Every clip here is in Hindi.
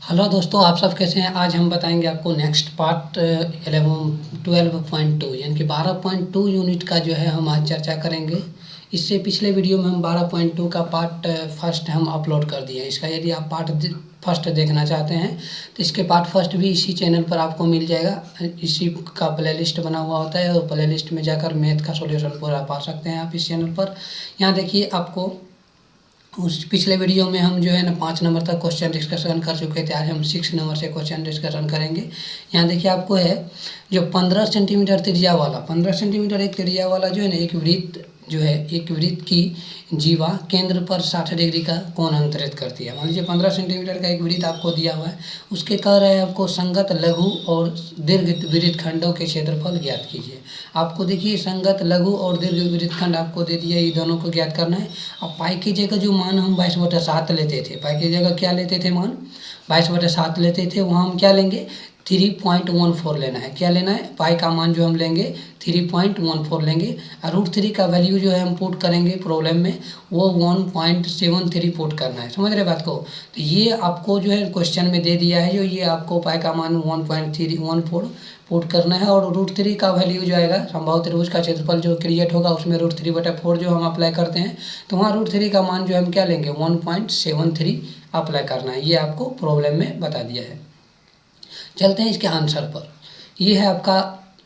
हेलो दोस्तों, आप सब कैसे हैं। आज हम बताएंगे आपको नेक्स्ट पार्ट 12.2 यानी कि 12.2 यूनिट का जो है हम आज चर्चा करेंगे। इससे पिछले वीडियो में हम 12.2 का पार्ट फर्स्ट हम अपलोड कर दिए हैं। इसका यदि आप पार्ट फर्स्ट देखना चाहते हैं तो इसके पार्ट फर्स्ट भी इसी चैनल पर आपको मिल जाएगा। इसी का प्लेलिस्ट बना हुआ होता है और प्लेलिस्ट में जाकर मैथ का सॉल्यूशन पूरा पा सकते हैं आप इस चैनल पर। यहाँ देखिए, आपको उस पिछले वीडियो में हम जो है ना 5 नंबर तक क्वेश्चन डिस्कशन कर चुके थे। आज हम 6 नंबर से क्वेश्चन डिस्कशन करेंगे। यहाँ देखिए, आपको है जो 15 सेंटीमीटर त्रिज्या वाला 15 सेंटीमीटर एक त्रिज्या वाला जो है ना एक वृत्त जो है एक वृत्त की जीवा केंद्र पर 60 डिग्री का कोण अंतरित करती है। मान लीजिए 15 सेंटीमीटर का एक वृत्त आपको दिया हुआ है। उसके कह रहे हैं आपको संगत लघु और दीर्घ वृत्तखंडों के क्षेत्रफल ज्ञात कीजिए। आपको देखिए संगत लघु और दीर्घ वृत्तखंड आपको दे दिया, ये दोनों को ज्ञात करना है। अब पाई की जगह जो मान हम 22/7 लेते थे, पाई की जगह क्या लेते थे, मान 22/7 लेते थे, वहाँ हम क्या लेंगे 3.14 लेना है। क्या लेना है, पाई का मान जो हम लेंगे 3.14 लेंगे और √3 का वैल्यू जो है हम पुट करेंगे प्रॉब्लम में, वो 1.73 पुट करना है। समझ रहे बात को। तो ये आपको जो है क्वेश्चन में दे दिया है, जो ये आपको पाई का मान 1.314 पुट करना है और √3 का वैल्यू जो आएगा समबाहु त्रिभुज का क्षेत्रफल जो क्रिएट होगा उसमें √3/4 जो हम अप्लाई करते हैं, तो वहाँ √3 का मान जो हम क्या लेंगे 1.73 अप्लाई करना है। ये आपको प्रॉब्लम में बता दिया है। चलते हैं इसके आंसर पर। ये है आपका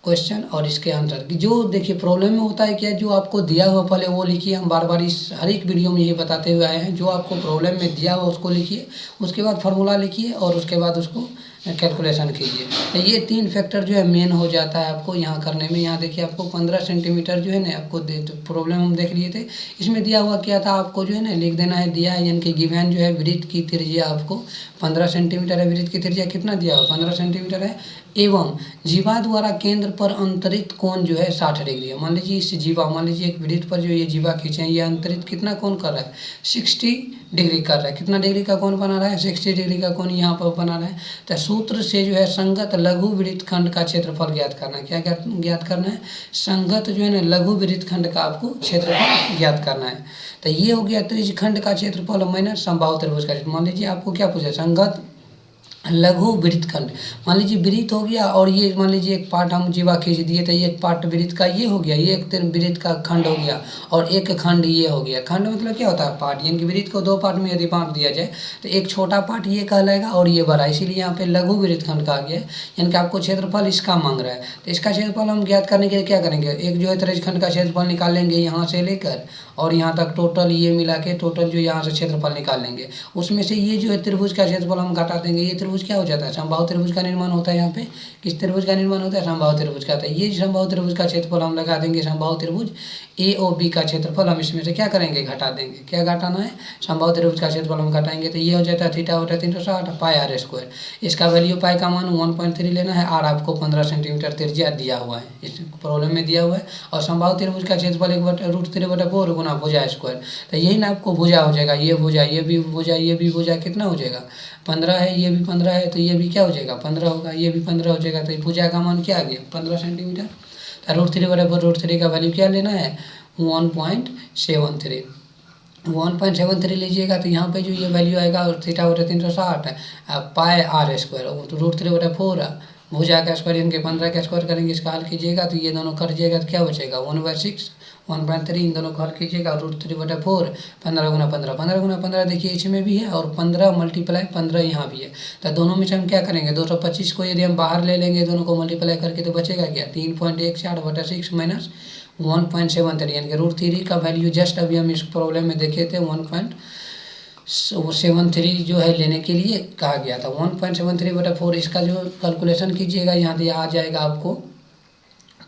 क्वेश्चन और इसके आंसर की जो देखिए प्रॉब्लम में होता है क्या, जो आपको दिया हुआ पहले वो लिखिए। हम बार बार इस हर एक वीडियो में यही बताते हुए आए हैं, जो आपको प्रॉब्लम में दिया हुआ उसको लिखिए, उसके बाद फार्मूला लिखिए और उसके बाद उसको कैलकुलेशन कीजिए। तो ये 3 फैक्टर जो है मेन हो जाता है आपको यहाँ करने में। यहाँ देखिए आपको 15 सेंटीमीटर जो है ना आपको प्रॉब्लम हम देख लिए थे, इसमें दिया हुआ क्या था, आपको जो है ना लिख देना है, दिया है यानी कि गिवन जो है वृत्त की त्रिज्या आपको 15 सेंटीमीटर है। वृत्त की त्रिज्या कितना दिया हुआ 15 सेंटीमीटर है एवं जीवा द्वारा केंद्र पर अंतरित कोण जो है 60 डिग्री है। मान लीजिए इस जीवा, मान लीजिए एक वृत्त पर जो ये जीवा खींचे हैं, ये अंतरित कितना कोण कर रहा है 60 डिग्री कर रहा है। कितना डिग्री का कोण बना रहा है 60 डिग्री का कोण यहाँ पर बना रहा है। तो सूत्र से जो है संगत लघु वृत्तखंड का क्षेत्रफल ज्ञात करना है। क्या ज्ञात करना है, संगत जो है ना लघु वृत्तखंड का आपको क्षेत्रफल ज्ञात करना है। तो ये हो गया त्रिज्यखंड का क्षेत्रफल माइनस समबाहु त्रिभुज का क्षेत्रफल। मान लीजिए आपको क्या पूछा, संगत लघु वृत्तखंड, मान लीजिए वृत्त हो गया और ये मान लीजिए एक पार्ट हम जीवा खींच दिए थे, एक पार्ट वृत्त का ये हो गया, ये एक वृत्त का खंड हो गया और एक खंड ये हो गया। खंड मतलब क्या होता है पार्ट, यानी कि वृत्त को 2 पार्ट में यदि बांट दिया जाए तो एक छोटा पार्ट ये कहलाएगा और ये बड़ा, इसीलिए यहाँ पे लघु वृत्तखंड कहा गया है। यानी कि आपको क्षेत्रफल इसका मांग रहा है, तो इसका क्षेत्रफल हम ज्ञात करने के लिए क्या करेंगे, एक जो है त्रिज्यखंड का क्षेत्रफल निकाल लेंगे यहाँ से लेकर और यहाँ तक टोटल ये मिला के टोटल जो यहाँ से क्षेत्रफल निकाल लेंगे। उसमें से ये जो है त्रिभुज का क्षेत्रफल हम घटा देंगे। ये त्रिभुज क्या हो जाता है, समबाहु त्रिभुज का निर्माण होता है। यहाँ पे किस त्रिभुज का निर्माण होता है, समबाहु त्रिभुज का। ये समबाहु त्रिभुज का क्षेत्रफल हम लगा देंगे, समबाहु त्रिभुज ए और बी का क्षेत्रफल हम इसमें से क्या करेंगे घटा देंगे। क्या घटाना है, समबाहु त्रिभुज का क्षेत्रफल हम घटाएंगे तो ये हो जाता है θ/360 पाई r²। इसका वैल्यू पाई का मान 1.3 लेना है। आर आपको 15 सेंटीमीटर त्रिज्या दिया हुआ है, इस प्रॉब्लम में दिया हुआ है। और समबाहु त्रिभुज का क्षेत्रफल 1/√3/4 गुना भुजा स्क्वायर। तो यही ना आपको भुजा हो जाएगा, ये भुजा, ये भी भुजा, ये भी भुजा, कितना हो जाएगा 15 है, ये भी 15 है, तो ये भी क्या हो जाएगा 15 होगा, ये भी 15 हो जाएगा। तो भुजा का मान क्या आ गया 15 सेंटीमीटर। तो √3/√3 का वैल्यू क्या लेना है 1.73 1.73 लीजिएगा। तो यहाँ पे जो ये वैल्यू आएगा θ/360 पाई r², तो √3/4 भुजा का स्क्वायर यानी कि 15 का स्क्वायर करेंगे, इसका हल कीजिएगा तो ये दोनों कट जाएगा तो क्या बचेगा 1/6 1.3, इन दोनों को हल कीजिएगा। √3/4 15 गुना 15 15 गुना 15 देखिए इसमें भी है और 15 मल्टीप्लाई 15 यहाँ भी है। तो दोनों में से हम क्या करेंगे 225 को यदि हम बाहर ले लेंगे दोनों को मल्टीप्लाई करके तो बचेगा क्या 3.14/6 माइनस 1.73, यानी कि √3 का वैल्यू जस्ट अभी हम इस प्रॉब्लम में देखे थे 1.73 जो है लेने के लिए कहा गया था। 1.73/4 इसका जो कैलकुलेशन कीजिएगा यहाँ से आ जाएगा आपको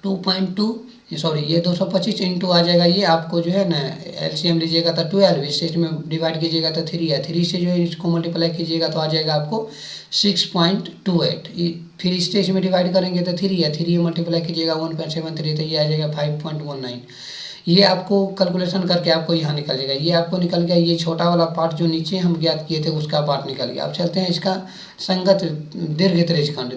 2.2 सॉरी ये 225 इंटू आ जाएगा, ये आपको जो है ना एलसीएम लीजिएगा तो 12, इसमें डिवाइड कीजिएगा तो 3 है, 3 से जो है इसको मल्टीप्लाई कीजिएगा तो आ जाएगा आपको 6.28। फिर इस स्टेज में डिवाइड करेंगे तो 3 है, 3 मल्टीप्लाई कीजिएगा 1.73 तो ये आ जाएगा 5.19। ये आपको कैलकुलेशन करके आपको यहाँ निकल जाएगा। ये आपको निकल गया, ये छोटा वाला पार्ट जो नीचे हम ज्ञात किए थे उसका पार्ट निकल गया। अब चलते हैं इसका संगत दीर्घ त्रिज्यखंड।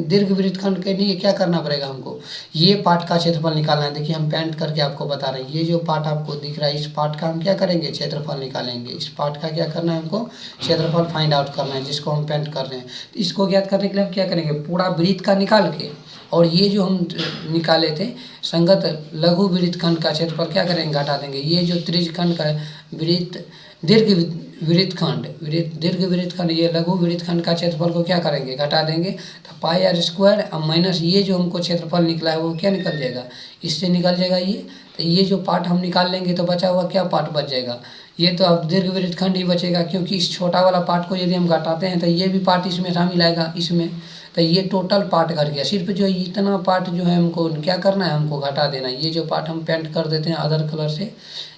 दीर्घ वृत्तखंड के लिए क्या करना पड़ेगा हमको, ये पार्ट का क्षेत्रफल निकालना है। देखिए हम पेंट करके आपको बता रहे हैं, ये जो पार्ट आपको दिख रहा है इस पार्ट का हम क्या करेंगे, क्षेत्रफल निकालेंगे। इस पार्ट का क्या करना है हमको, क्षेत्रफल फाइंड आउट करना है, जिसको हम पेंट कर रहे हैं। तो इसको ज्ञात करने के लिए हम क्या करेंगे, पूरा वृत्त का निकाल के और ये जो हम निकाले थे संगत लघु वृत्तखंड का क्षेत्रफल क्या करेंगे, घटा देंगे। ये जो त्रिज्यखंड का दीर्घ वृत्तखंड ये लघु वृत्तखंड का क्षेत्रफल को क्या करेंगे, घटा देंगे। तो पाई आर स्क्वायर अब माइनस ये जो हमको क्षेत्रफल निकला है वो क्या निकल जाएगा, इससे निकल जाएगा ये। तो ये जो पार्ट हम निकाल लेंगे तो बचा हुआ क्या पार्ट बच जाएगा, ये तो अब दीर्घ वृत्तखंड ही बचेगा, क्योंकि इस छोटा वाला पार्ट को यदि हम घटाते हैं तो ये भी पार्ट इसमें शामिल आएगा इसमें। तो ये टोटल पार्ट घट गया, सिर्फ जो इतना पार्ट जो है हमको क्या करना है, हमको घटा देना है। ये जो पार्ट हम पेंट कर देते हैं अदर कलर से,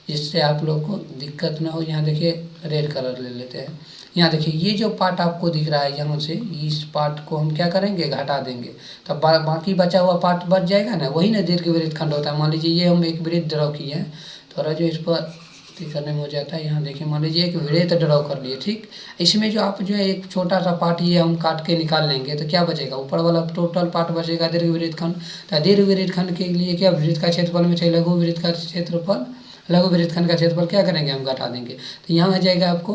जिससे आप लोग को दिक्कत ना हो। यहाँ देखिए रेड कलर ले लेते हैं। यहाँ देखिए ये जो पार्ट आपको दिख रहा है यहाँ से, इस पार्ट को हम क्या करेंगे, घटा देंगे। तब बाकी बचा हुआ पार्ट बच जाएगा ना, वही ना दीर्घ वृत्तखंड होता है। मान लीजिए ये हम एक वृत्त ड्रॉ किए हैं, थोड़ा जो इस पर करने में हो जाता है। यहाँ देखिए मान लीजिए एक वृत्त ड्रॉ कर लिए, ठीक। इसमें जो आप जो है एक छोटा सा पार्ट ये हम काट के निकाल लेंगे तो क्या बचेगा, ऊपर वाला टोटल पार्ट बचेगा दीर्घ वृत्तखंड। तो दीर्घ वृत्तखंड के लिए क्या, वृत्त का क्षेत्रफल में चाहिए लघु वृत्त का क्षेत्रफल, लघु वृत्तखंड का क्षेत्रफल क्या करेंगे, हम घटा देंगे। तो यहाँ आ जाएगा आपको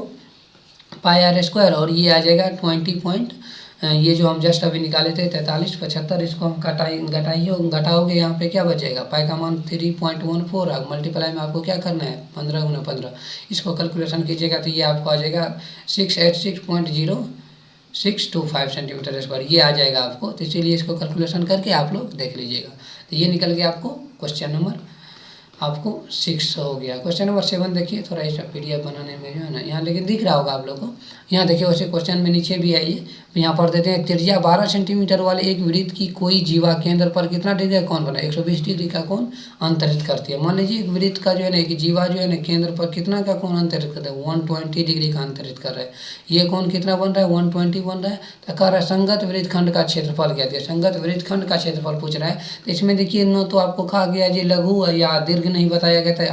पाई आर स्क्वायर और ये आ जाएगा 20 ये जो हम जस्ट अभी निकाले थे 43 75, इसको हम घटाओगे यहाँ पे क्या बचेगा, पाई का मान 3.14 है। मल्टीप्लाई में आपको क्या करना है, 15 गुना 15, इसको कैलकुलेशन कीजिएगा तो ये आपको आ जाएगा 686.0625 सेंटीमीटर स्क्वायर, ये आ जाएगा आपको। तो इसीलिए इसको कैलकुलेशन करके आप लोग देख लीजिएगा। तो ये निकल गया आपको क्वेश्चन नंबर आपको 6 हो गया। क्वेश्चन नंबर 7 देखिए, थोड़ा इस PDF बनाने में जो है ना यहाँ लेकिन दिख रहा होगा आप लोग को। यहाँ देखिए वैसे क्वेश्चन में नीचे भी आइए, यहाँ पर देते हैं त्रिज्या 12 सेंटीमीटर वाले एक वृत्त की कोई जीवा केंद्र पर कितना डिग्री का कोण बना, 120 डिग्री का कोण अंतरित करती है। मान लीजिए एक वृत्त का जो है ना, एक जीवा जो है ना केंद्र पर कितना का कोण अंतरित करता है, 120 डिग्री का अंतरित कर रहा है। ये कोण कितना बन रहा है, 120 बन रहा है। तो कह रहा है संगत वृत्तखंड का क्षेत्रफल क्या दिया, संगत वृत्तखंड का क्षेत्रफल पूछ रहा है। तो इसमें देखिए न तो आपको कहा गया जी लघु या दीर्घ नहीं बताया गया था।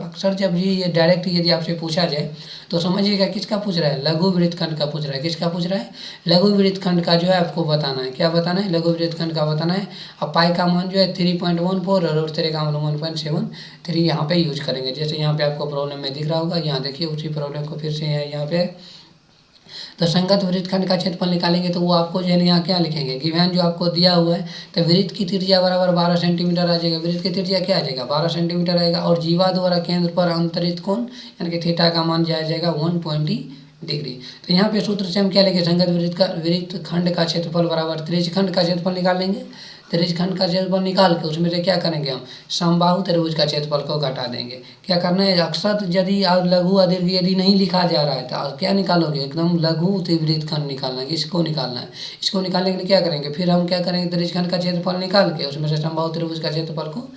अक्सर जब ये डायरेक्ट यदि आपसे पूछा जाए तो समझिएगा किसका पूछ रहा है, लघु वृत्तखंड का पूछ रहा है। किसका पूछ रहा है, लघु वृत्तखंड का जो है आपको बताना है। क्या बताना है, लघु वृत्तखंड का बताना है। अब पाई का मान जो है 3.14 और तेरे का मान 1.73 यहाँ पे यूज करेंगे। जैसे यहाँ पे आपको प्रॉब्लम में दिख रहा होगा, यहाँ देखिए उसी प्रॉब्लम को फिर से है यहाँ पे। तो संगत वृत्तखंड का क्षेत्रफल निकालेंगे तो वो आपको जो है यहाँ क्या लिखेंगे, गिवन जो आपको दिया हुआ है। तो वृत्त की त्रिज्या बराबर 12 सेंटीमीटर आ जाएगा। वृत्त की त्रिज्या क्या आ जाएगा, 12 सेंटीमीटर आएगा। और जीवा द्वारा केंद्र पर अंतरित कोण यानी कि थीटा का मान जो आ जाएगा 120 डिग्री। तो यहाँ पे सूत्र से हम क्या लेंगे, संगत वृत्तखंड का क्षेत्रफल बराबर त्रिज्यखंड का क्षेत्रफल निकाल लेंगे। त्रिज्यखंड का क्षेत्रफल निकाल के उसमें से क्या करेंगे, हम समबाहु त्रिभुज का क्षेत्रफल को घटा देंगे। क्या करना है, अक्सर यदि लघु और दीर्घ यदि नहीं लिखा जा रहा है तो क्या निकालोगे, एकदम लघु वृत्तखंड निकालना है, इसको निकालना है। इसको निकालने के लिए क्या करेंगे, फिर हम क्या करेंगे, त्रिज्यखंड का क्षेत्रफल निकाल के उसमें से समबाहु त्रिभुज का क्षेत्रफल को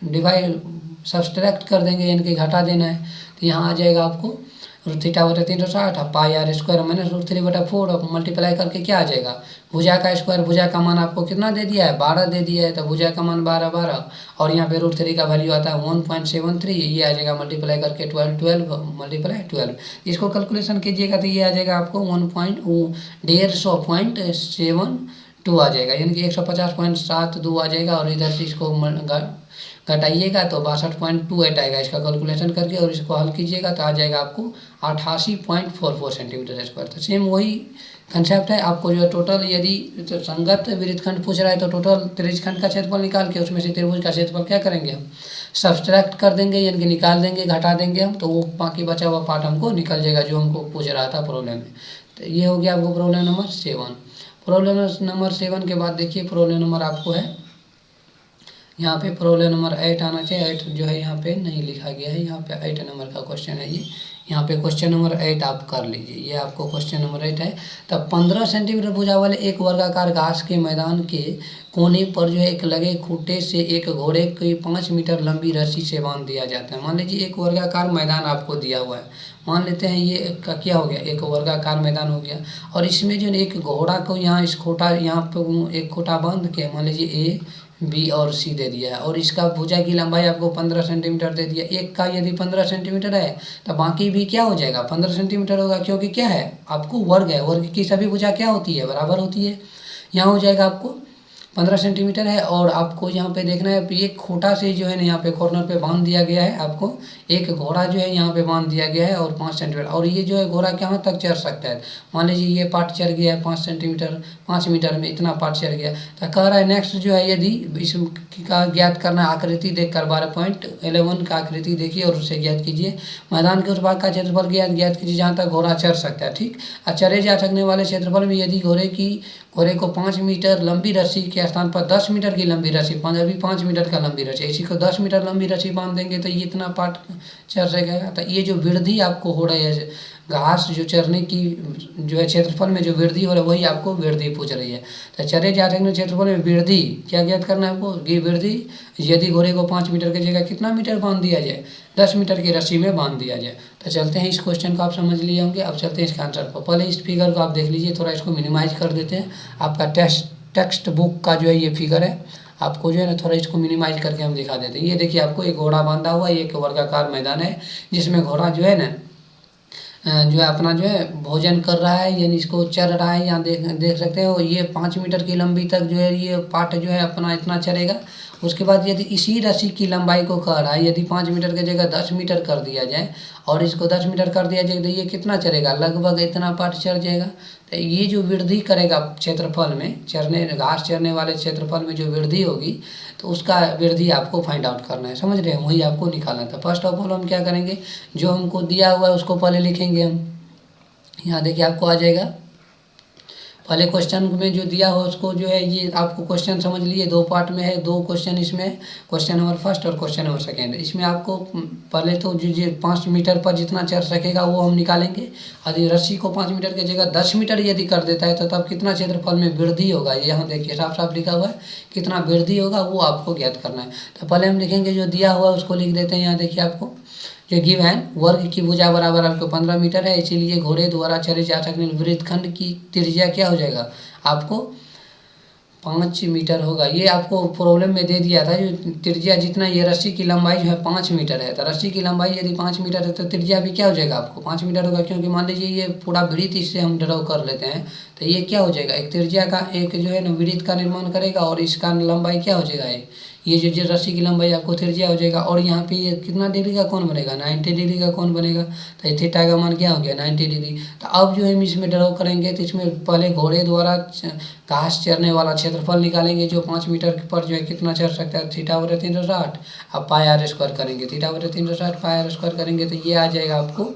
डिवाइड सब्सट्रैक्ट कर देंगे, यानी कि घटा देना है। तो यहाँ आ जाएगा आपको √θ बटा 360 पाई आर स्क्वायर माइनस √3 बटा 4 और मल्टीप्लाई करके क्या आ जाएगा, भुजा का स्क्वायर। भुजा का मान आपको कितना दे दिया है, 12 दे दिया है। तो भुजा का मान 12 और यहाँ पे √3 का वैल्यू आता है 1.73, ये आ जाएगा मल्टीप्लाई करके 12 मल्टीप्लाई 12। इसको कैलकुलेशन कीजिएगा तो ये आ जाएगा आपको 1.172 आ जाएगा, यानी कि 150.72 आ जाएगा। और इधर से इसको घटाइएगा तो 62.28 आएगा इसका कैलकुलेशन करके, और इसको हल कीजिएगा तो आ जाएगा आपको 88.44 सेंटीमीटर स्क्वायर। तो सेम वही कंसेप्ट है। आपको जो टोटल यदि तो संगत वृत्तखंड पूछ रहा है तो टोटल त्रिज्यखंड का क्षेत्रफल निकाल के उसमें से त्रिभुज का क्षेत्रफल क्या करेंगे, हम सब्सट्रैक्ट कर देंगे, यानी कि निकाल देंगे, घटा देंगे हम। तो वो बाकी बचा हुआ पार्ट हमको निकल जाएगा जो हमको पूछ रहा था प्रॉब्लम में। तो ये हो गया आपको प्रॉब्लम नंबर 7। प्रॉब्लम नंबर 7 के बाद देखिए प्रॉब्लम नंबर आपको है यहाँ पे प्रॉब्लम नंबर 8 आना चाहिए। 8 जो है यहाँ पे नहीं लिखा गया है, यहाँ पे 8 नंबर का क्वेश्चन है ये। यहाँ पे क्वेश्चन नंबर 8 आप कर लीजिए, ये आपको क्वेश्चन नंबर 8 है। तब 15 सेंटीमीटर भुजा वाले एक वर्गाकार घास के मैदान के कोने पर जो है एक लगे खूंटे से एक घोड़े की 5 मीटर लंबी रस्सी से बांध दिया जाता है। मान लीजिए एक वर्गाकार मैदान आपको दिया हुआ है, मान लेते हैं ये का क्या हो गया, एक वर्गाकार मैदान हो गया। और इसमें जो एक घोड़ा को यहाँ इस खूंटा यहाँ पे एक खूंटा बांध के मान लीजिए A बी और सी दे दिया है। और इसका भुजा की लंबाई आपको 15 सेंटीमीटर दे दिया। एक का यदि 15 सेंटीमीटर है तो बाकी भी क्या हो जाएगा, 15 सेंटीमीटर होगा, क्योंकि क्या है आपको वर्ग है, वर्ग की सभी भुजा क्या होती है, बराबर होती है। यहाँ हो जाएगा आपको 15 सेंटीमीटर है। और आपको यहाँ पे देखना है एक खूंटा से जो है ना यहाँ पे कॉर्नर पे बांध दिया गया है, आपको एक घोड़ा जो है यहाँ पे बांध दिया गया है और 5 सेंटीमीटर। और ये जो है घोड़ा कहाँ तक चढ़ सकता है, मान लीजिए ये पार्ट चढ़ गया है 5 सेंटीमीटर, 5 मीटर में इतना पार्ट चढ़ गया। तो कह रहा है नेक्स्ट जो है यदि इसका ज्ञात करना आकृति देखकर 12.11 का आकृति देखिए और उसे ज्ञात कीजिए। मैदान के उस भाग का क्षेत्रफल ज्ञात कीजिए जहाँ तक घोड़ा चढ़ सकता है। ठीक, चढ़े जा सकने वाले क्षेत्रफल में यदि घोड़े को 5 मीटर लंबी रस्सी के स्थान पर 10 मीटर की लंबी रस्सी, अभी 5 मीटर का लंबी रस्सी, इसी को 10 मीटर लंबी रस्सी बांध देंगे तो ये इतना पार्ट चढ़ सकेगा। तो ये जो वृद्धि आपको हो रही है घास जो चरने की जो है क्षेत्रफल में जो वृद्धि हो रहा है वही आपको वृद्धि पूछ रही है। तो चरे जा सकने क्षेत्रफल में वृद्धि क्या ज्ञात करना है आपको, ये वृद्धि यदि घोड़े को 5 मीटर की जगह कितना मीटर बांध दिया जाए, 10 मीटर की रस्सी में बांध दिया जाए। तो चलते हैं, इस क्वेश्चन को आप समझ लिए होंगे। अब चलते हैं इसका आंसर पर। पहले इस फिगर को आप देख लीजिए, थोड़ा इसको मिनिमाइज कर देते हैं। आपका टेक्स्ट बुक का जो है ये फिगर है, आपको जो है ना थोड़ा इसको मिनिमाइज करके हम दिखा देते हैं। ये देखिए आपको एक घोड़ा बांधा हुआ है, एक वर्गाकार मैदान है जिसमें घोड़ा जो है ना जो है अपना जो है भोजन कर रहा है, यानी इसको चर रहा है। यहाँ देख सकते हो ये 5 मीटर की लंबी तक जो है ये पार्ट जो है अपना इतना चलेगा। उसके बाद यदि इसी रस्सी की लंबाई को कह रहा है, यदि 5 मीटर की जगह 10 मीटर कर दिया जाए और इसको 10 मीटर कर दिया जाए तो ये कितना चलेगा, लगभग इतना पार्ट चढ़ जाएगा। तो ये जो वृद्धि करेगा क्षेत्रफल में, घास चरने वाले क्षेत्रफल में जो वृद्धि होगी तो उसका वृद्धि आपको फाइंड आउट करना है, समझ रहे हैं, वही आपको निकालना था। फर्स्ट ऑफ ऑल हम क्या करेंगे, जो हमको दिया हुआ है उसको पहले लिखेंगे हम। यहाँ देखिए आपको आ जाएगा, पहले क्वेश्चन में जो दिया हो उसको जो है ये आपको क्वेश्चन समझ लिए, 2 पार्ट में है, 2 क्वेश्चन इसमें, क्वेश्चन नंबर फर्स्ट और क्वेश्चन नंबर सेकेंड। इसमें आपको पहले तो जो 5 मीटर पर जितना चढ़ सकेगा वो हम निकालेंगे। यदि रस्सी को 5 मीटर की जगह 10 मीटर यदि कर देता है तो तब कितना क्षेत्रफल में वृद्धि होगा, ये यहाँ देखिए साफ साफ लिखा हुआ है, कितना वृद्धि होगा वो आपको ज्ञात करना है। तो पहले हम लिखेंगे जो दिया हुआ है उसको लिख देते हैं। यहाँ देखिए आपको जो गिव है, वर्ग की भुजा बराबर आपको 15 मीटर है, इसीलिए घोड़े द्वारा चरे जा सकने वृत्तखंड की त्रिज्या क्या हो जाएगा आपको 5 मीटर होगा। ये आपको प्रॉब्लम में दे दिया था, जो त्रिज्या जितना ये रस्सी की लंबाई जो है 5 मीटर है, तो रस्सी की लंबाई यदि 5 मीटर है तो त्रिज्या भी क्या हो जाएगा आपको 5 मीटर होगा। क्योंकि मान लीजिए ये पूरा वृत्त इससे हम ड्रॉ कर लेते हैं तो ये क्या हो जाएगा, एक त्रिज्या का एक जो है ना वृत्त का निर्माण करेगा और इसका लंबाई क्या हो जाएगा, ये जो रस्सी की लंबाई आपको त्रिज्या हो जाएगा। और यहाँ पे ये कितना डिग्री का कोण बनेगा, 90 डिग्री का कोण बनेगा। तो थीटा का मान क्या हो गया 90 डिग्री। तो अब जो हम इसमें ड्रॉ करेंगे तो इसमें पहले घोड़े द्वारा घास चरने वाला क्षेत्रफल निकालेंगे जो 5 मीटर पर जो है कितना चढ़ सकता है, θ/360। अब πr² करेंगे, θ/360 πr² करेंगे तो ये आ जाएगा आपको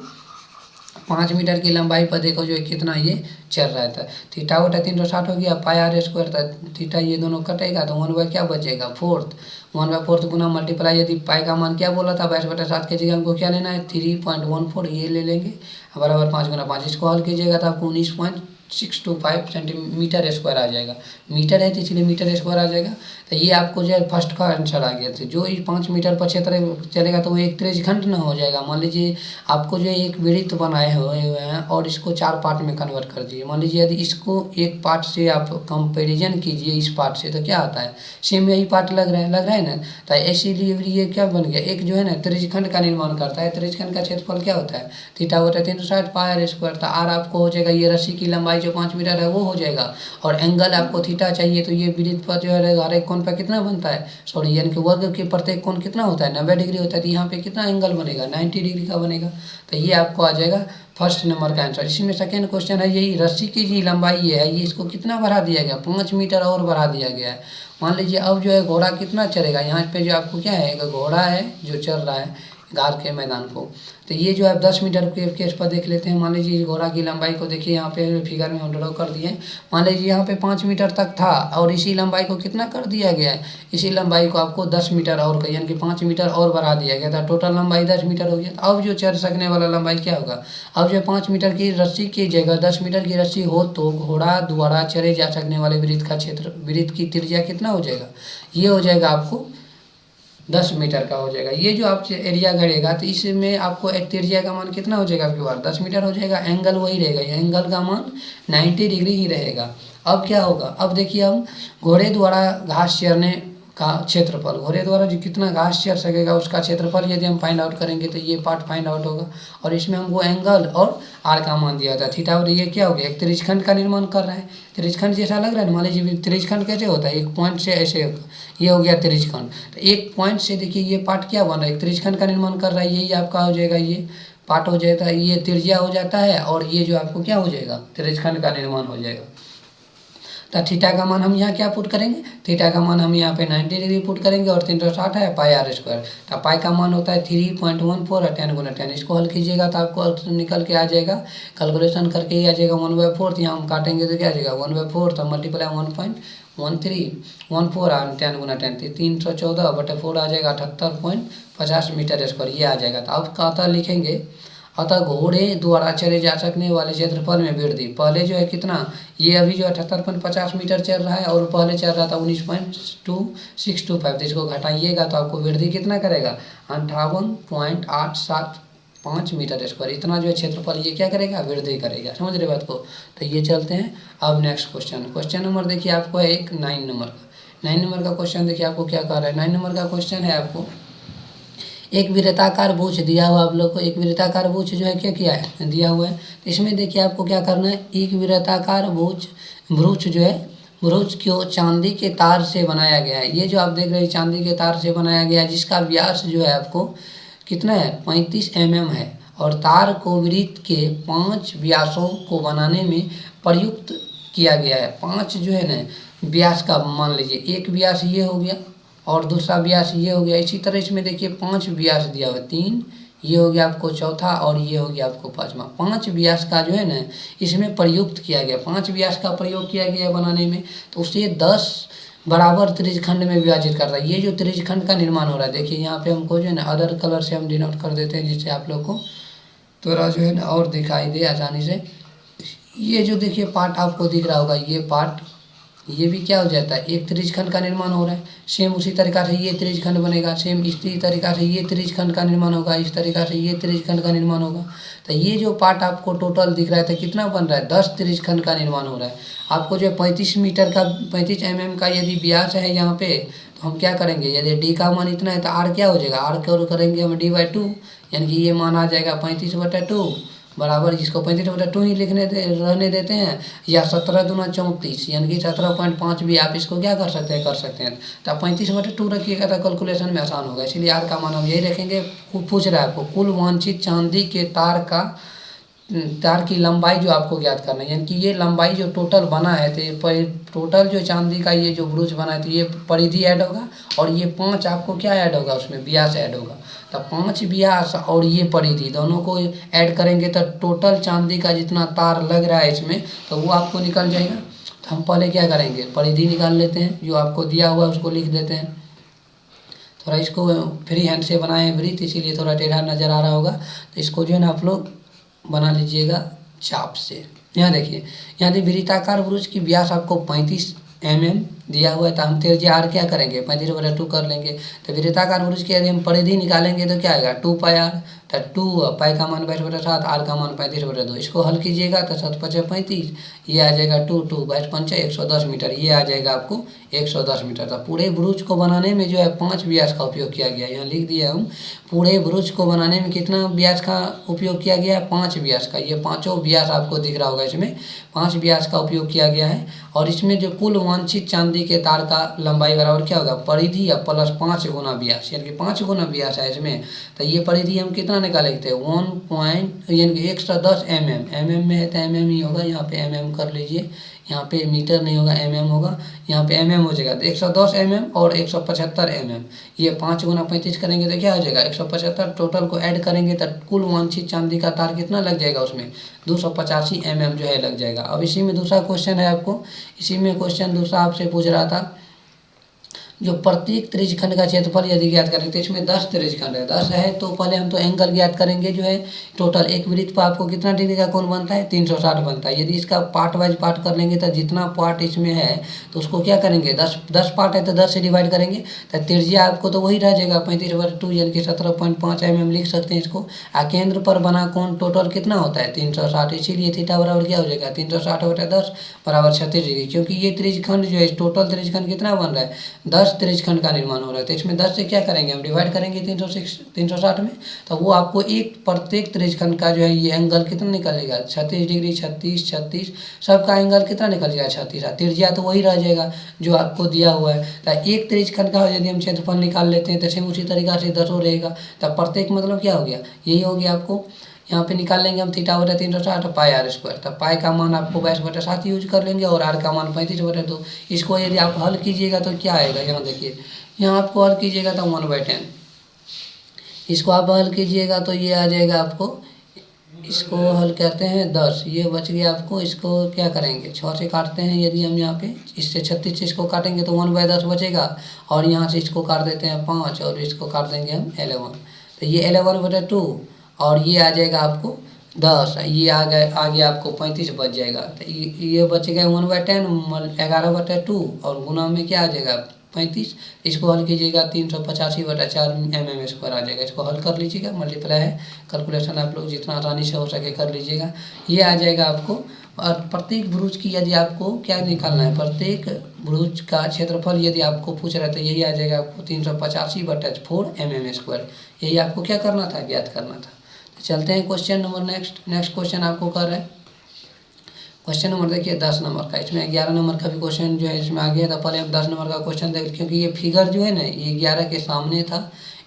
5 मीटर की लंबाई पर देखो जो कितना ये चल रहा था, θ/360 हो गया, πr² था, थीटा ये दोनों कटेगा तो 1/4 क्या बचेगा 1/4 गुना मल्टीप्लाई, यदि पाई का मान क्या बोला था 22/7 की जगह हमको क्या लेना है 3.14, ये ले लेंगे बराबर 5 गुना 5, इसको हल कीजिएगा तो आपको 19.625 सेंटीमीटर स्क्वायर आ जाएगा। मीटर है तो इसलिए मीटर स्क्वायर आ जाएगा। तो ये आपको जो है फर्स्ट का आंसर आ गया था। जो 5 मीटर पर क्षेत्र चलेगा तो वो एक त्रिज्यखंड न हो जाएगा। मान लीजिए आपको जो है एक वृत्त बनाए हुए हैं और इसको 4 पार्ट में कन्वर्ट कर दिए। मान लीजिए यदि इसको एक पार्ट से आप कंपेरिजन कीजिए इस पार्ट से तो क्या आता है, सेम यही पार्ट लग रहा है ना। तो इसीलिए ये क्या बन गया, एक जो है ना त्रिज्यखंड का निर्माण करता है। त्रिज्यखंड का क्षेत्रफल क्या होता है θ/360 πr²। तो आर आपको हो जाएगा ये रस्सी की लंबाई जो 5 मीटर है वो हो जाएगा, और एंगल आपको थीटा चाहिए तो ये वृत्त पर जो है हर एक कोण पर कितना बनता है, सॉरी यानी कि वर्ग के प्रत्येक कोण कितना होता है 90 डिग्री होता है। तो यहाँ पे कितना एंगल बनेगा 90 डिग्री का बनेगा। तो ये आपको आ जाएगा फर्स्ट नंबर का आंसर। इसी में सेकेंड क्वेश्चन है यही रस्सी की जी लंबाई ये है, ये इसको कितना बढ़ा दिया गया 5 मीटर और बढ़ा दिया गया है। मान लीजिए अब जो है घोड़ा कितना चलेगा, यहाँ पे जो आपको क्या है एक घोड़ा है जो चल रहा है घास के मैदान को। तो ये जो है 10 मीटर के केस पर देख लेते हैं। मान लीजिए घोड़ा की लंबाई को देखिए, यहाँ पे फिगर में हम ड्रॉ कर दिए। मान लीजिए यहाँ पे 5 मीटर तक था और इसी लंबाई को कितना कर दिया गया है, इसी लंबाई को आपको 10 मीटर और यानी कि 5 मीटर और बढ़ा दिया गया था। टोटल लंबाई 10 मीटर हो गया। अब जो चढ़ सकने वाला लंबाई क्या होगा, अब जो 5 मीटर की रस्सी की जगह 10 मीटर की रस्सी हो तो घोड़ा द्वारा चढ़े जा सकने वाले वृत्त का क्षेत्र, वृत्त की त्रिज्या कितना हो जाएगा, ये हो जाएगा आपको 10 मीटर का हो जाएगा। ये जो आप एरिया घड़ेगा तो इसमें आपको एक त्रिज्या का मान कितना हो जाएगा आपके पास 10 मीटर हो जाएगा। एंगल वही रहेगा, ये एंगल का मान 90 डिग्री ही रहेगा। अब क्या होगा, अब देखिए हम घोड़े द्वारा घास चरने का क्षेत्रफल, घोड़े द्वारा जो कितना घास चर सकेगा उसका क्षेत्रफल यदि हम फाइंड आउट करेंगे तो ये पार्ट फाइंड आउट होगा। और इसमें हमको एंगल और आर का मान दिया था थीटा, और ये क्या हो गया, एक त्रिज्यखंड का निर्माण कर रहा है। त्रिज्यखंड जैसा लग रहा है, मान लीजिए त्रिज्यखंड कैसे होता है, एक पॉइंट से ऐसे ये हो गया त्रिज्यखंड। तो एक पॉइंट से देखिए ये पार्ट क्या बन रहा है, एक त्रिज्यखंड का निर्माण कर रहा है, यही आपका हो जाएगा, ये पार्ट हो जाता है, ये त्रिज्या हो जाता है, और ये जो आपको क्या हो जाएगा, त्रिज्यखंड का निर्माण हो जाएगा। तो थीटा का मान हम यहाँ क्या पुट करेंगे, थीटा का मान हम यहाँ पे 90 डिग्री पुट करेंगे, और 360 है पाई आर स्क्वायर। तो पाई का मान होता है 3.14 और 10 गुना 10, इसको हल कीजिएगा तो आपको निकल के आ जाएगा, कैलकुलेशन करके ही आ जाएगा 1/4। यहाँ हम काटेंगे तो क्या आ जाएगा 1/4, तो मल्टीप्लाई 1.1314 और 10 गुना 10 314/4 आ जाएगा 78.50 मीटर स्क्वायर, ये आ जाएगा। तो अब अतः लिखेंगे, अतः घोड़े द्वारा चले जा सकने वाले क्षेत्रफल में वृद्धि, पहले जो है कितना, ये अभी जो 78.50 मीटर चल रहा है, और पहले चल रहा था 19.2625, तो इसको घटाइएगा तो आपको वृद्धि कितना करेगा, 58.875 मीटर स्क्वायर, इतना जो है क्षेत्रफल ये क्या करेगा, वृद्धि करेगा। समझ रहे बात को। तो ये चलते हैं अब नेक्स्ट क्वेश्चन नंबर देखिए आपको है एक 9 नंबर का। 9 नंबर का क्वेश्चन देखिए आपको क्या कह रहा है। 9 नंबर का क्वेश्चन है आपको, एक वृत्ताकार भुज दिया हुआ, आप लोग को एक वृत्ताकार भुज जो है क्या किया है, दिया हुआ है। तो इसमें देखिए आपको क्या करना है, एक वृत्ताकार भुज जो है, भुज को चांदी के तार से बनाया गया है। ये जो आप देख रहे हैं चांदी के तार से बनाया गया है, जिसका व्यास जो है आपको कितना है, 35 mm है, और तार को वृत्त के 5 व्यासों को बनाने में प्रयुक्त किया गया है। 5 जो है ना व्यास का, मान लीजिए एक व्यास ये हो गया, और दूसरा व्यास ये हो गया। इसी तरह इसमें देखिए 5 व्यास दिया हुआ, 3 ये हो गया आपको चौथा, और ये हो गया आपको 5वां। 5 व्यास का जो है ना इसमें प्रयुक्त किया गया, 5 व्यास का प्रयोग किया गया बनाने में, तो उससे 10 बराबर त्रिज्यखंड में विभाजित करता है। ये जो त्रिज्यखंड का निर्माण हो रहा है, देखिए यहाँ पे हमको जो है ना अदर कलर से हम डिनोट कर देते हैं, जिससे आप लोग को थोड़ा जो है ना और दिखाई दे आसानी से। ये जो देखिए पार्ट आपको दिख रहा होगा, ये पार्ट, ये भी क्या हो जाता है, एक त्रिज्यखंड का निर्माण हो रहा है। सेम उसी तरीका से ये त्रिज्यखंड बनेगा, सेम इसी तरीका से ये त्रिज्यखंड का निर्माण होगा, इस तरीका से ये त्रिज्यखंड का निर्माण होगा। तो ये जो पार्ट आपको टोटल दिख रहा है, तो कितना बन रहा है, 10 त्रिज्यखंड का निर्माण हो रहा है। आपको जो 35 मीटर का 35 mm का यदि व्यास है यहाँ पे, तो हम क्या करेंगे, यदि डी का मान इतना है तो आर क्या हो जाएगा, आर क्या करेंगे हम d/2, यानी कि ये मान आ जाएगा 35/2 बराबर, जिसको 35/2 ही रहने देते हैं, या 17 दूना 34, यानी कि 17.5 भी आप इसको क्या कर सकते हैं। तो 35/2 रखिएगा तो कैलकुलेशन में आसान होगा, इसलिए आर का मान हम यही रखेंगे। पूछ रहा है आपको कुल वांछित चांदी के तार की लंबाई जो आपको ज्ञात करना है, यानी कि ये लंबाई जो टोटल बना है, तो ये टोटल जो चांदी का ये जो ब्रूच बना है, तो ये परिधि ऐड होगा, और ये 5 आपको क्या ऐड होगा, उसमें व्यास ऐड होगा। तो 5 व्यास और ये परिधि दोनों को ऐड करेंगे तो टोटल चांदी का जितना तार लग रहा है इसमें, तो वो आपको निकल जाएगा। तो हम पहले क्या करेंगे, परिधि निकाल लेते हैं, जो आपको दिया हुआ है उसको लिख देते हैं। थोड़ा इसको फ्री हैंड से बनाए वृत्त, इसीलिए थोड़ा टेढ़ा नज़र आ रहा होगा, तो इसको जो है ना आप लोग बना लीजिएगा चाप से। यहाँ देखिए, यहाँ वृत्ताकार भुज की व्यास आपको 35 mm दिया हुआ है, तो हम त्रिज्या आर क्या करेंगे, 35/2 कर लेंगे। तो वृत्ताकार भुज की यदि हम परिधि निकालेंगे तो क्या आएगा, 2πr, तो 2 पाई का मान 22/7, आर का मान 35/2, इसको हल कीजिएगा तो 7×5 = 35, ये आ जाएगा 2 22×5 = 110 मीटर, ये आ जाएगा आपको 110 मीटर। तो पूरे ब्रूच को बनाने में जो है 5 व्यास का उपयोग किया गया है, यहाँ लिख दिया हूँ, पूरे ब्रूच को बनाने में कितना व्यास का उपयोग किया गया है, 5 व्यास का। ये पाँचों व्यास आपको दिख रहा होगा, इसमें 5 व्यास का उपयोग किया गया है। और इसमें जो कुल वांछित चांदी के तार का लंबाई बराबर क्या होगा, परिधि या प्लस 5 गुना व्यास, यानी कि 5 गुना व्यास है इसमें। तो ये परिधि हम कितना निकालेंगे, 1 यानी कि 110 mm में है तो mm ही होगा, यहाँ पे mm कर लीजिए, यहाँ पे मीटर नहीं होगा, mm होगा, यहाँ पे mm हो जाएगा। तो 110 mm और 175 mm, ये 5 गुना 35 करेंगे तो क्या हो जाएगा, 175, टोटल को ऐड करेंगे तो कुल वांछित चांदी का तार कितना लग जाएगा, उसमें 285 mm जो है लग जाएगा। अब इसी में दूसरा क्वेश्चन है आपको, इसी में क्वेश्चन दूसरा आपसे पूछ रहा था, जो प्रत्येक त्रिज्यखंड का क्षेत्रफल यदि ज्ञात करेंगे, तो इसमें 10 त्रिज्यखंड है, 10 है, तो पहले हम तो एंगल ज्ञात करेंगे, जो है टोटल एक वृत्त पर आपको कितना डिग्री का कोण बनता है, 360 बनता है। यदि इसका पार्ट वाइज पार्ट कर लेंगे तो जितना पार्ट इसमें है तो उसको क्या करेंगे, 10 पार्ट है तो 10 से डिवाइड करेंगे, तो त्रिज्या आपको तो वही रह जाएगा 35/2, यानी कि 17.5 mm लिख सकते हैं इसको। केंद्र पर बना कोण टोटल कितना होता है, 360, इसीलिए थीटा बराबर क्या हो जाएगा, 360/10 बराबर 36 डिग्री, क्योंकि ये त्रिज्यखंड जो है टोटल त्रिज्यखंड कितना बन रहा है, 10 10 त्रिज्यखंड का निर्माण हो रहा है। तो इसमें 10 से क्या करेंगे, हम डिवाइड करेंगे 360 में, तो वो आपको प्रत्येक त्रिज्यखंड का जो है ये एंगल कितना निकलेगा, 36 डिग्री, 36, 36, सबका एंगल कितना निकलेगा, 36। त्रिज्या तो वही रह जाएगा जो आपको दिया हुआ है। तो एक त्रिज्यखंड का यदि हम क्षेत्रफल निकाल लेते हैं तो सेम उसी तरीका से 10 रहेगा। तब प्रत्येक मतलब क्या हो गया, यही हो गया आपको। यहाँ पे निकाल लेंगे हम θ/360 पाई आर स्क्वायर। तब पाई का मान आपको 22/7 यूज कर लेंगे और आर का मान 35/2। इसको यदि आप हल कीजिएगा तो क्या आएगा, यहाँ देखिए, यहाँ आपको हल कीजिएगा तो 1/10। इसको आप हल कीजिएगा तो ये आ जाएगा आपको, इसको हल करते हैं 10, ये बच गया आपको। इसको क्या करेंगे, 6 से काटते हैं यदि हम यहाँ पे, इससे 36 से इसको काटेंगे तो 1/10 बचेगा। और यहाँ से इसको काट देते हैं 5 और इसको काट देंगे हम 11। तो ये 11/2 और ये आ जाएगा आपको 10, ये आ गया आपको 35 बच जाएगा। तो ये बच गया 1/10 11/2 और गुना में क्या आ जाएगा 35। इसको हल कीजिएगा 385/4 mm² आ जाएगा। इसको हल कर लीजिएगा, मल्टीप्लाई है, कैलकुलेशन आप लोग जितना आसानी से हो सके कर लीजिएगा। ये आ जाएगा आपको। और प्रत्येक भुज की यदि आपको क्या निकालना है, प्रत्येक भुज का क्षेत्रफल यदि आपको पूछ रहे तो यही आ जाएगा आपको 385/4 mm²। यही आपको क्या करना था, ज्ञात करना था। तो चलते हैं क्वेश्चन नंबर नेक्स्ट क्वेश्चन आपको कर रहे हैं। क्वेश्चन नंबर देखिए 10 नंबर का, इसमें 11 नंबर का भी क्वेश्चन जो है इसमें आ गया था। पहले हम 10 नंबर का क्वेश्चन देख, क्योंकि ये फिगर जो है ना ये 11 के सामने था।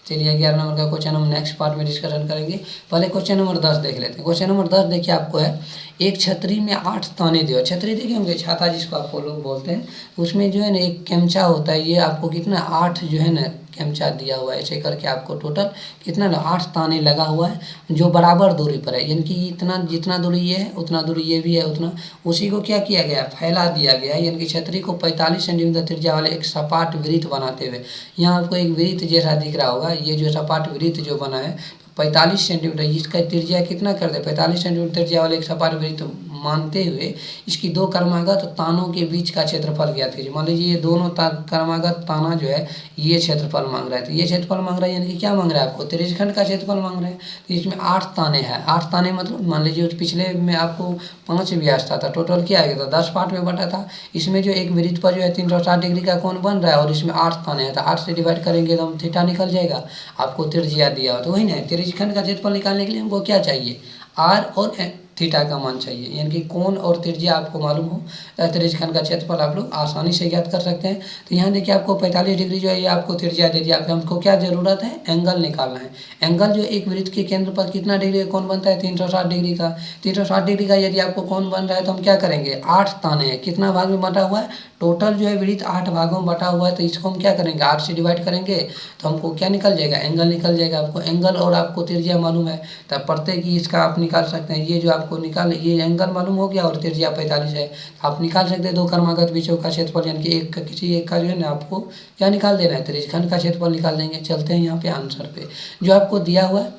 चलिए 11 नंबर का क्वेश्चन हम नेक्स्ट पार्ट में डिस्कशन करेंगे। पहले क्वेश्चन नंबर 10 देख लेते हैं। क्वेश्चन नंबर 10 देखिए आपको है, एक छतरी में 8 ताने दिए। छतरी देखिए होंगे, छाता जिसको आपको लोग बोलते हैं, उसमें जो है ना एक कैमचा होता है। ये आपको कितना 8 जो है ना कैमचा दिया हुआ है। ऐसे करके आपको टोटल कितना 8 ताने लगा हुआ है जो बराबर दूरी पर है। यानी कि इतना जितना दूरी ये है उतना दूरी ये भी है उतना, उसी को क्या किया गया, फैला दिया गया है। यानी कि छतरी को 45 सेंटीमीटर त्रिज्या वाले एक सपाट वृत्त बनाते हुए, यहाँ आपको एक वृत्त जैसा दिख रहा होगा, ये जो सपाट वृत्त जो बना है 45 सेंटीमीटर, इसका त्रिज्या कितना कर दे, 45 सेंटीमीटर त्रिज्या वाले एक सपाट वृत्त मानते हुए इसकी दो क्रमागत तानों के बीच का क्षेत्रफल ज्ञात कीजिए। मान लीजिए ये दोनों क्रमागत ताना जो है ये क्षेत्रफल मांग रहा है। तो ये क्षेत्रफल मांग रहा है, यानी कि क्या मांग रहा है आपको, त्रिज्यखंड का क्षेत्रफल मांग रहा है। तो इसमें 8 ताने हैं। 8 ताने मतलब मान लीजिए पिछले में आपको 5 व्यास था, टोटल क्या आ गया था 10 पार्ट में बटा था। इसमें जो एक वृत्त पर जो है 360 डिग्री का कोण बन रहा है और इसमें 8 ताने हैं। तो 8 से डिवाइड करेंगे तो हम थीटा निकल जाएगा। आपको त्रिज्या दिया हो तो वही ना, त्रिज्यखंड का क्षेत्रफल निकालने के लिए हमको क्या चाहिए, आर और थीटा का मान चाहिए। यानी कि कोण और त्रिज्या आपको मालूम हो, त्रिज्यखंड का क्षेत्रफल आप लोग आसानी से ज्ञात कर सकते हैं। तो यहाँ देखिए आपको 45 डिग्री जो है ये आपको त्रिज्या दे दिया। हमको क्या जरूरत है, एंगल निकालना है। एंगल जो एक वृत्त के केंद्र पर कितना डिग्री का कोण बनता है, 360 डिग्री का। 360 डिग्री का यदि आपको कोण बन रहा है तो हम क्या करेंगे, 8 ताने हैं, कितना भाग में बटा हुआ है, टोटल जो है वृत्त 8 भागों में बटा हुआ है। तो इसको हम क्या करेंगे, 8 से डिवाइड करेंगे तो हमको क्या निकल जाएगा, एंगल निकल जाएगा। आपको एंगल और आपको त्रिज्या मालूम है तब प्रत्येक ही इसका आप निकाल सकते हैं। ये जो आपको निकाल, ये एंगल मालूम हो गया और त्रिज्या 45 है। आप निकाल सकते हैं दो क्रमागत बीचों का क्षेत्रफल, यानी कि एक का किसी एक का जो है ना आपको क्या निकाल देना है, त्रिज्यखंड का क्षेत्रफल निकाल देंगे। चलते हैं यहाँ पे आंसर पे, जो आपको दिया हुआ है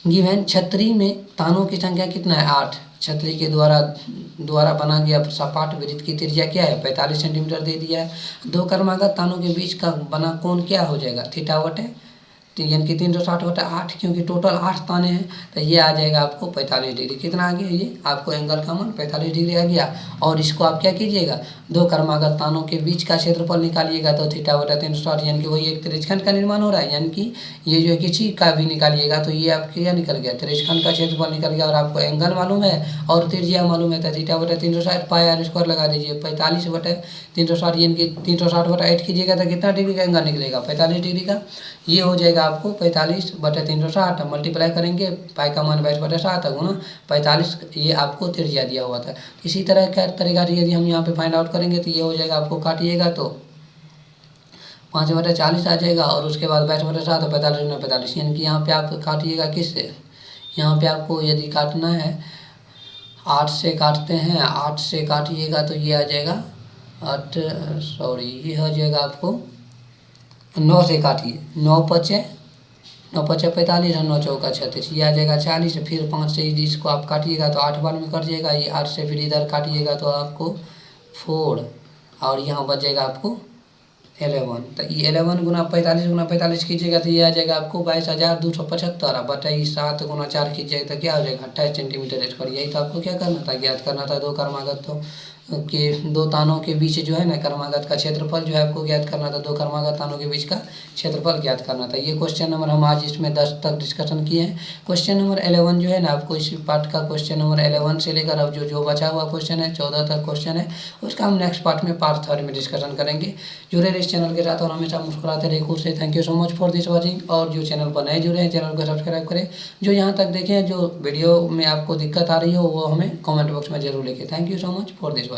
गिवन, छतरी में तानों की संख्या कितना है, 8। छतरी के द्वारा बना गया सपाट वृत्त की त्रिज्या क्या है, 45 सेंटीमीटर दे दिया है। दो क्रमागत तानों के बीच का बना कोण क्या हो जाएगा, थीटा बटे, यानी कि 360/8, क्योंकि टोटल 8 ताने हैं। तो ये आ जाएगा आपको 45 डिग्री। कितना आ गया, ये आपको एंगल का मान 45 डिग्री आ गया। और इसको आप क्या कीजिएगा, दो क्रमागत तानों के बीच का क्षेत्रफल निकालिएगा तो θ/360, यानी कि वही एक त्रिज्यखंड का निर्माण हो रहा है। यानी कि ये जो किसी का भी निकालिएगा तो ये आपके क्या निकल गया, त्रिज्यखंड का क्षेत्रफल निकल गया। और आपको एंगल मालूम है और त्रिज्या मालूम है तो θ/360 पाई आर स्क्वायर लगा दीजिए। 45/360 यानी कि 360/8 कीजिएगा तो कितना डिग्री का एंगल निकलेगा, 45 डिग्री का। ये हो जाएगा आपको 45/360, मल्टीप्लाई करेंगे, पाई का मान 22/7 गुना 45, ये आपको त्रिज्या दिया हुआ था। इसी तरह का तरीका से यदि हम यहाँ पे फाइंड आउट करेंगे तो ये हो जाएगा, आपको काटिएगा तो 5/40 आ जाएगा और उसके बाद 22/7 और 45 यानी कि यहाँ पे आप काटिएगा किससे, यहाँ पे आपको यदि काटना है 8 से काटते हैं, 8 से काटिएगा तो ये आ जाएगा 8, ये हो जाएगा आपको 9 से काटिए, 9 पचे 45 और 9 चौका 36, ये आ जाएगा 40। फिर 5 से इसको आप काटिएगा तो 8 बार में कट जाएगा। ये 8 से फिर इधर काटिएगा तो आपको 4 और यहाँ बच जाएगा आपको 11, तो ये 11 गुना 45 कीजिएगा तो ये आ जाएगा आपको 22,275। अब बताइए 7 गुना 4 कीजिएगा तो क्या हो जाएगा 28 सेंटीमीटर स्क्वायर। यही तो आपको क्या करना था, ज्ञात करना था दो कर्मागत के दो तानों के बीच जो है ना कर्मागत का क्षेत्रफल जो है आपको ज्ञात करना था, दो कर्मागत तानों के बीच का क्षेत्रफल ज्ञात करना था। ये क्वेश्चन नंबर हम आज इसमें 10 तक डिस्कशन किए हैं। क्वेश्चन नंबर 11 जो है ना आपको इस पार्ट का क्वेश्चन नंबर 11 से लेकर अब जो बचा हुआ क्वेश्चन है 14 तक क्वेश्चन है, उसका हम नेक्स्ट पार्ट में पार्ट 3 में डिस्कशन करेंगे। जुड़े रहे इस चैनल के साथ और हमेशा मुस्कुराते रहे, खुश रहे। Thank you so much for this watching. और जो चैनल पर नए जुड़े हैं चैनल को सब्सक्राइब करें। जो यहाँ तक देखें जो वीडियो में आपको दिक्कत आ रही हो वो हमें कमेंट बॉक्स में जरूर लिखें। Thank you so much for this watching.